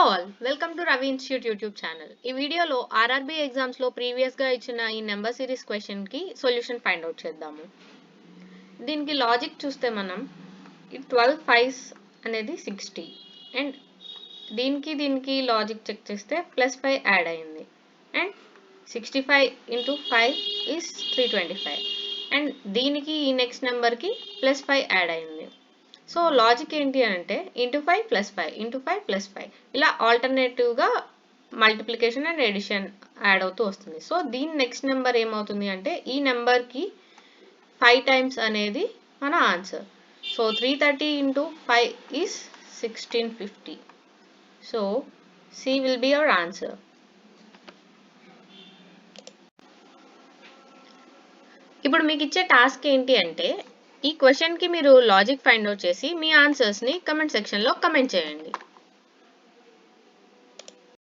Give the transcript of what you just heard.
all, welcome to Ravi Institute YouTube channel. ఈ వీడియోలో RRB exams లో ప్రీవియస్ గా ఇచ్చిన ఈ నెంబర్ సిరీస్ క్వశ్చన్ కి సొల్యూషన్ ఫైండ్ అవుట్ చేద్దాము. దీనికి లాజిక్ చూస్తే మనం 12 5s అనేది 60 అండ్ దీనికి లాజిక్ చెక్ చేస్తే +5 యాడ్ అయింది అండ్ 65 into 5 is 325 అండ్ దీనికి ఈ నెక్స్ట్ నెంబర్ కి +5 యాడ్ అయింది. సో లాజిక్ ఏంటి అంటే ఇంటూ 5 + 5 ఇంటూ 5 + 5 ఇలా ఆల్టర్నేటివ్గా మల్టిప్లికేషన్ అండ్ ఎడిషన్ యాడ్ అవుతూ వస్తుంది. సో దీని నెక్స్ట్ నెంబర్ ఏమవుతుంది అంటే ఈ నెంబర్కి 5 టైమ్స్ అనేది మన answer. So 330 into 5 is 1650. So C will be our answer. ఇప్పుడు మీకు ఇచ్చే టాస్క్ ఏంటి అంటే ఈ క్వశ్చన్ కి మీరు లాజిక్ ఫైండ్ అవుట్ చేసి మీ ఆన్సర్స్ ని కమెంట్ సెక్షన్ లో కమెంట్ చేయండి.